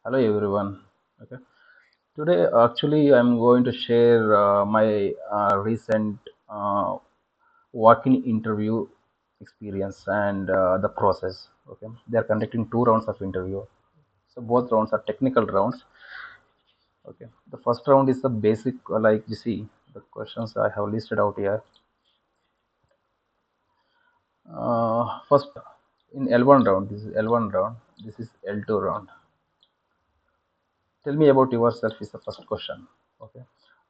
Hello everyone. Okay. Today actually I'm going to share my recent uh, walk-in interview experience and the process. Okay. They are conducting two rounds of interview. So both rounds are technical rounds. Okay. The first round is the basic, like you see the questions I have listed out here. First in L1 round, this is L1 round. This is L2 round. Tell me about yourself is the first question. Okay.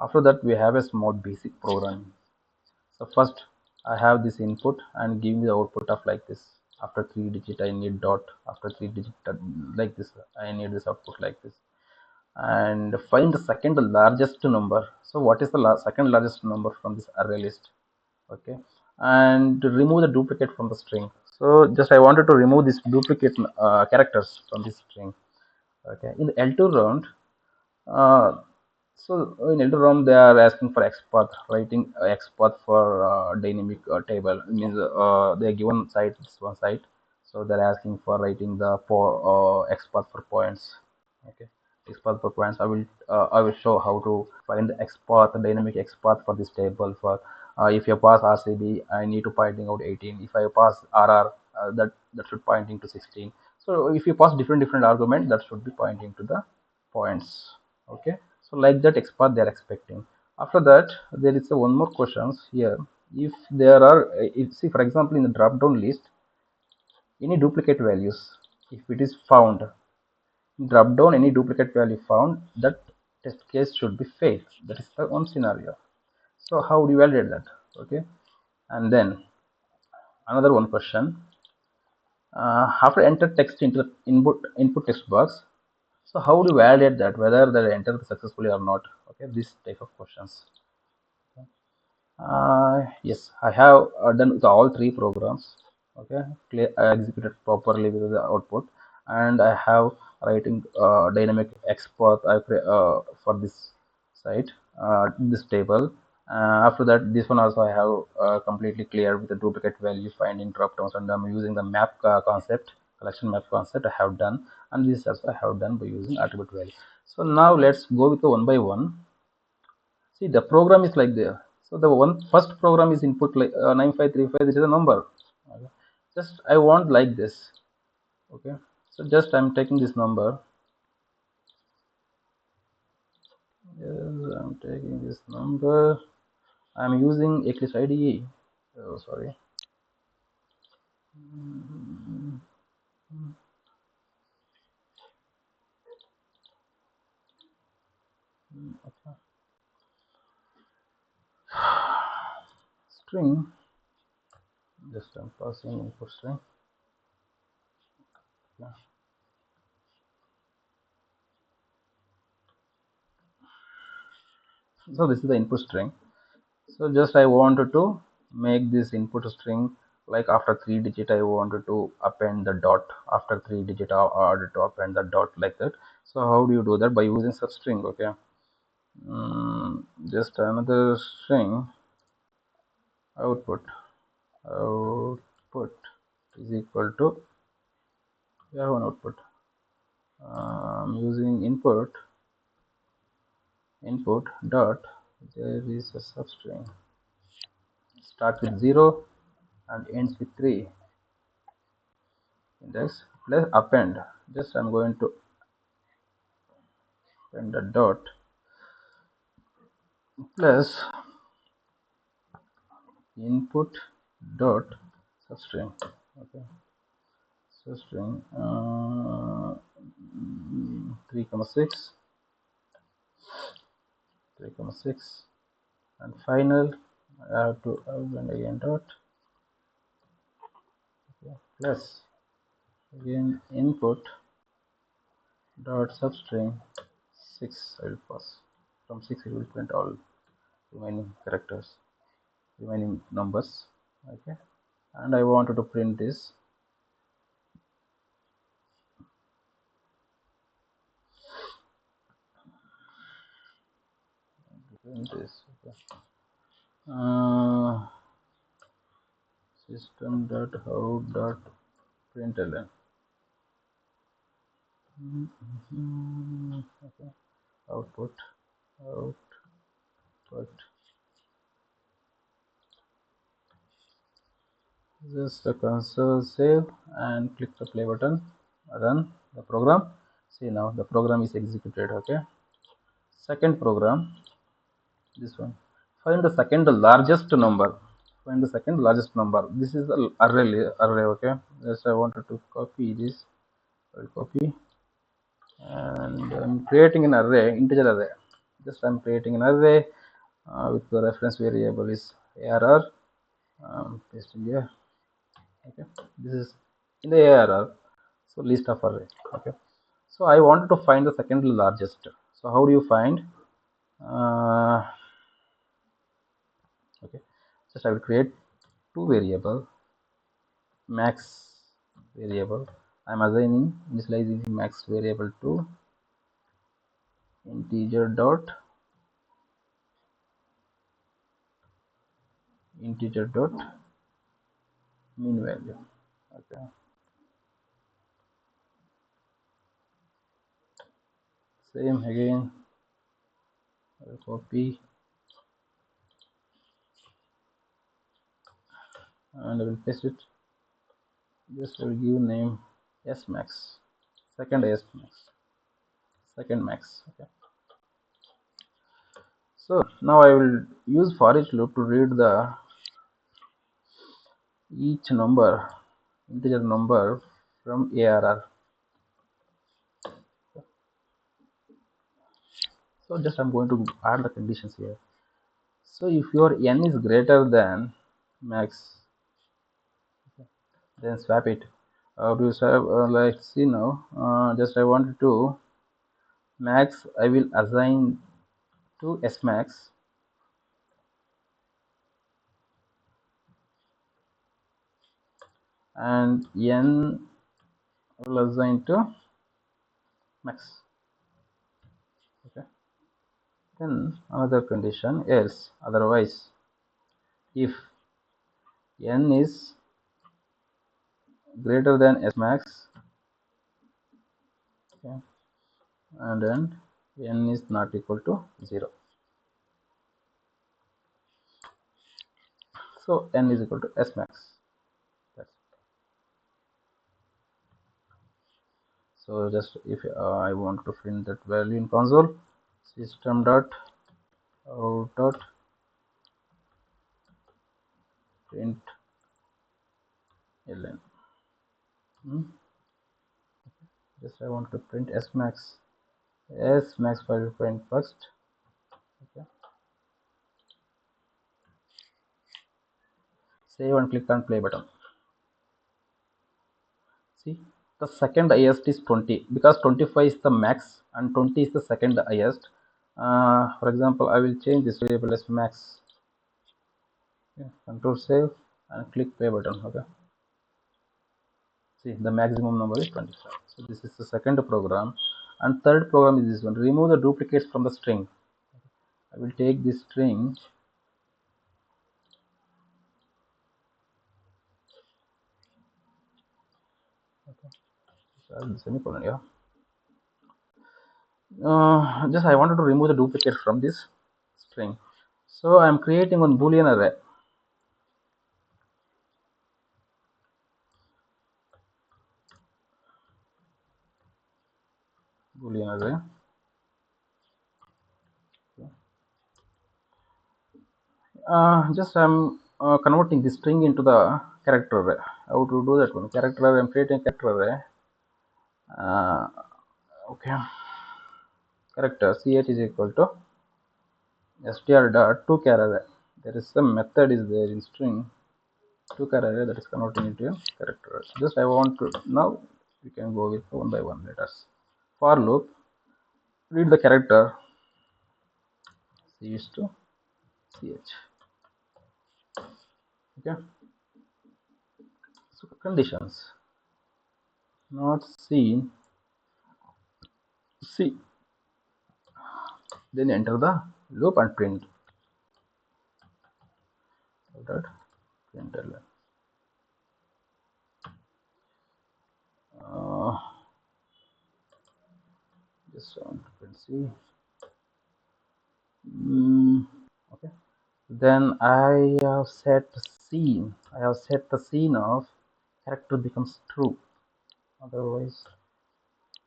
After that, we have a small basic program. So first, I have this input and give me the output of like this. After 3 digit, I need dot. After 3 digit, like this, I need this output like this. And find the second largest number. So what is the second largest number from this array list? Okay. And remove the duplicate from the string. So just I wanted to remove this duplicate characters from this string. Okay. In the L2 round, uh, so in ElderROM, they are asking for XPath, writing XPath for dynamic table. It means they are given site, this one site. So they're asking for writing the XPath for points. Okay, XPath for points. I will show how to find the XPath, the dynamic XPath for this table. For if you pass RCB, I need to pointing out 18. If I pass RR, that should pointing to 16. So if you pass different argument, that should be pointing to the points. Okay, so like that XPath they are expecting. After that, there is a one more questions here. If there are if, see for example in the drop down list, any duplicate values, if it is found, drop down any duplicate value found, that test case should be failed. That is the one scenario. So how do you validate that? Okay, and then another one question, after enter text into the input text box, so how do you validate that whether they enter successfully or not? Okay, this type of questions. Yes, I have done with all three programs. Okay, I executed properly with the output, and I have writing dynamic export for this site, this table. After that, this one also I have completely clear with the duplicate value finding drop downs, and I'm using the map concept, collection map concept. I have done, and this also I have done by using attribute value. So now let's go with the one by one. See, the program is like there. So the one first program is input like 9535. It is a number. Okay. Just I want like this. Okay. So just I'm taking this number. Yes, I'm taking this number. I'm using Eclipse IDE. Oh, sorry. Okay. String. Just I'm passing input string. Yeah. So this is the input string. So just I wanted to make this input string like after 3 digit I wanted to append the dot, after 3 digit I ordered to append the dot like that. So how do you do that? By using substring. Okay, just another string output. Output is equal to, we have an output. Using input dot, there is a substring, start with 0 and ends with 3 index, plus append. Just I'm going to append the dot plus input dot substring. Okay, substring 3,6 3,6, and final I have to append again dot. Okay, plus again input dot substring 6. I will pass from 6, it will print all remaining characters, remaining numbers. Okay, and I wanted to print this. Print this. Okay. System dot out dot println. Okay. Output. Just the console save and click the play button. Run the program. See, now the program is executed. Okay. Second program, this one. Find the second largest number. Find the second largest number. This is the array. Okay. Just I wanted to copy this. I'll copy and I'm creating an array, integer array. Just I'm creating an array with the reference variable is arr. Pasting here. Okay. This is in the arr. So list of array. Okay. So I wanted to find the second largest. So how do you find? Okay. Just I will create two variable max variable. I'm assigning initializing max variable to integer dot mean value. Okay. Same again. I will copy and I will paste it. Just I will give name s max. Second s max. Second max. Okay. So now I will use for each loop to read the each number, integer number from arr. So just I'm going to add the conditions here. So if your n is greater than max, then swap it. How do you swap? Like see now, just I wanted to max. I will assign to s max, and n will assign to max. Okay. Then another condition else. Otherwise, if n is greater than s max, okay, and then n is not equal to 0. So n is equal to s max. That's so just if I want to print that value in console, system dot out dot print ln. Just I want to print s max. S max file print first. Okay. Save and click on play button. See, the second highest is 20 because 25 is the max and 20 is the second highest. For example, I will change this variable as max. Okay. Control save and click play button. Okay. See, the maximum number is 25. So this is the second program, and third program is this one. Remove the duplicates from the string. I will take this string. Okay. Semicolon. Yeah. Just I wanted to remove the duplicate from this string. So I am creating one boolean array. Boolean array. Just I'm converting the string into the character array. How to do that one? Character array. I'm creating a character array. Okay. Character ch is equal to str dot to char array. There is some method is there in string to char array that is converting into a character array. Just I want to now we can go with one by one. Let us for loop read the character c is to ch. Okay. So conditions not seen c, then enter the loop and print that print ln. Just can see. Okay. Then I have set the scene. I have set the scene of character becomes true. Otherwise,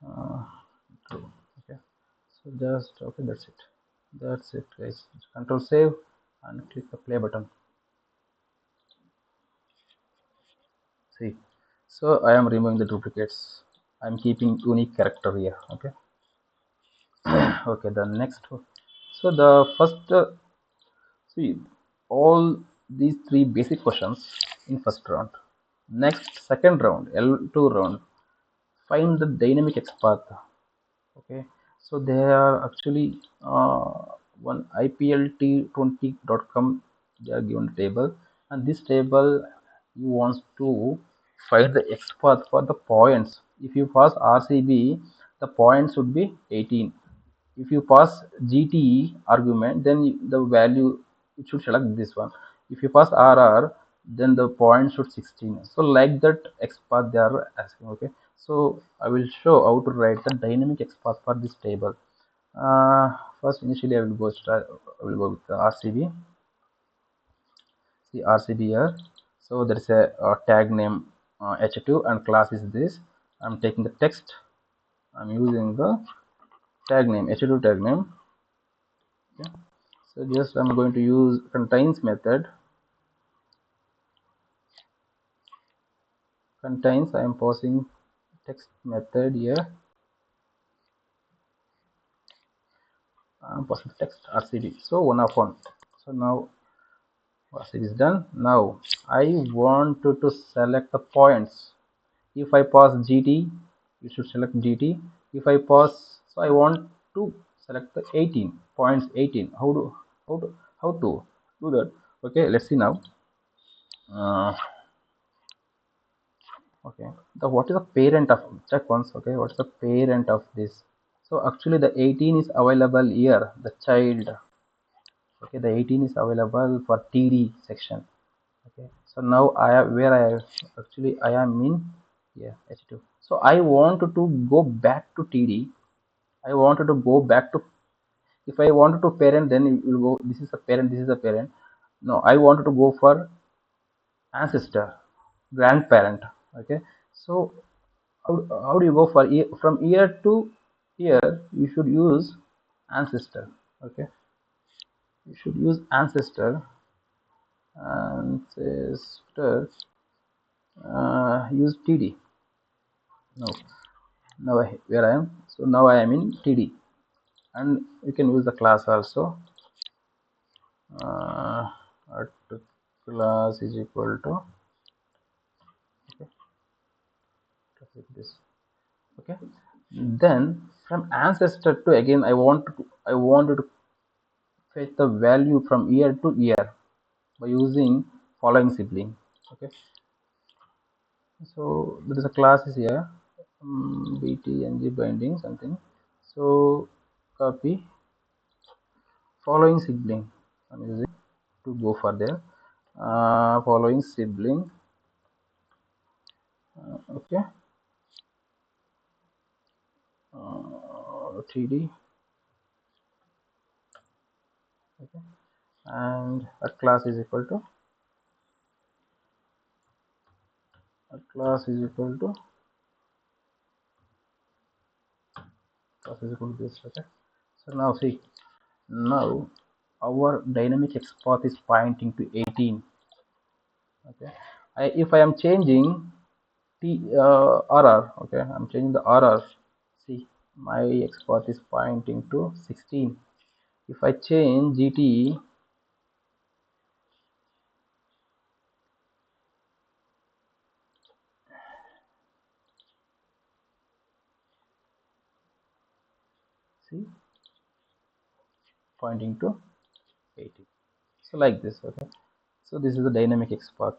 uh, true. Okay. So just okay. That's it. That's it, guys. Control save and click the play button. See. So I am removing the duplicates. I'm keeping unique character here. Okay. Okay. The next. So the first. See, all these three basic questions in first round. Next, second round, L2 round, find the dynamic XPath. Okay, so they are actually one iplt20.com. They are given a table, and this table you want to find the XPath for the points. If you pass RCB, the points should be 18. If you pass GTE argument, then the value it should select this one. If you pass RR, then the point should 16. So like that XPath they are asking. Okay, so I will show how to write the dynamic XPath for this table. First, initially I will go with the RCB. See RCB here. So there is a tag name h2 and class is this. I'm taking the text. I'm using the tag name h2 tag name. Okay. So just I'm going to use contains method. Contains I am passing text method here. I'm passing text RCB. So one of one. So now RCB is done. Now I want to select the points. If I pass GT, you should select GT. If I pass, so I want to select the 18 points. 18. How to do that? Okay, let's see now. Okay, the what is the parent of check once. Okay, what is the parent of this? So actually the 18 is available here, the child. Okay, the 18 is available for TD section. Okay, so now I have where I am in H2. So I wanted to go back to TD. I wanted to go back to, if I wanted to parent, then it will go, this is a parent, this is a parent. No, I wanted to go for ancestor, grandparent. Okay, so how do you go for from year to year? You should use ancestor. Okay, you should use ancestor. Ancestor, use TD. No, now where I am. So now I am in TD, and you can use the class also. At class is equal to, okay, this. Okay, then from ancestor to, again I wanted to fetch the value from year to year by using following sibling. Okay, so there is a class is here, btng binding something. So copy following sibling. I'm using to go for there. Following sibling. Okay. 3D. Okay, and a class is equal to, this. Okay, so now see, now our dynamic XPath is pointing to 18. Okay, if I am changing RR, okay, I'm changing the RR. See, my XPath is pointing to 16. If I change GT, see, pointing to 18. So like this. Okay, so this is the dynamic XPath.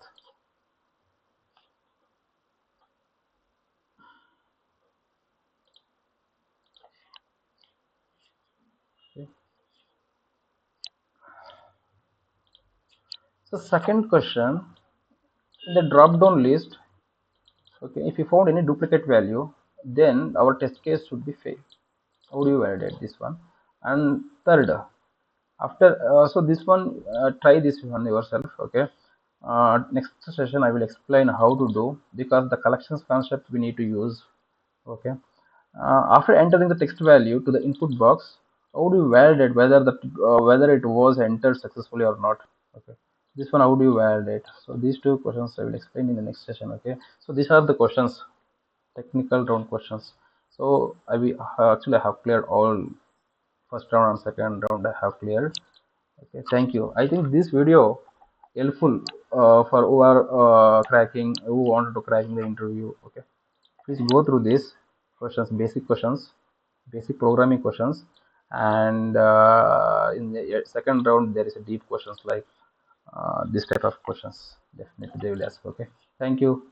Okay. So second question, in the drop down list, okay, if you found any duplicate value, then our test case should be failed. How do you validate this one? And third, after so this one, try this one yourself, okay? Next session I will explain how to do, because the collections concept we need to use, okay? After entering the text value to the input box, how do you validate whether the whether it was entered successfully or not? Okay, this one, how do you validate? So these two questions I will explain in the next session, okay? So these are the questions, technical round questions. So I will actually have cleared all first round and second round I have cleared. Okay, thank you. I think this video helpful for who are cracking, who wanted to cracking the interview. Okay, please go through these questions, basic programming questions, and in the second round there is a deep questions like this type of questions. Definitely they will ask. Okay, thank you.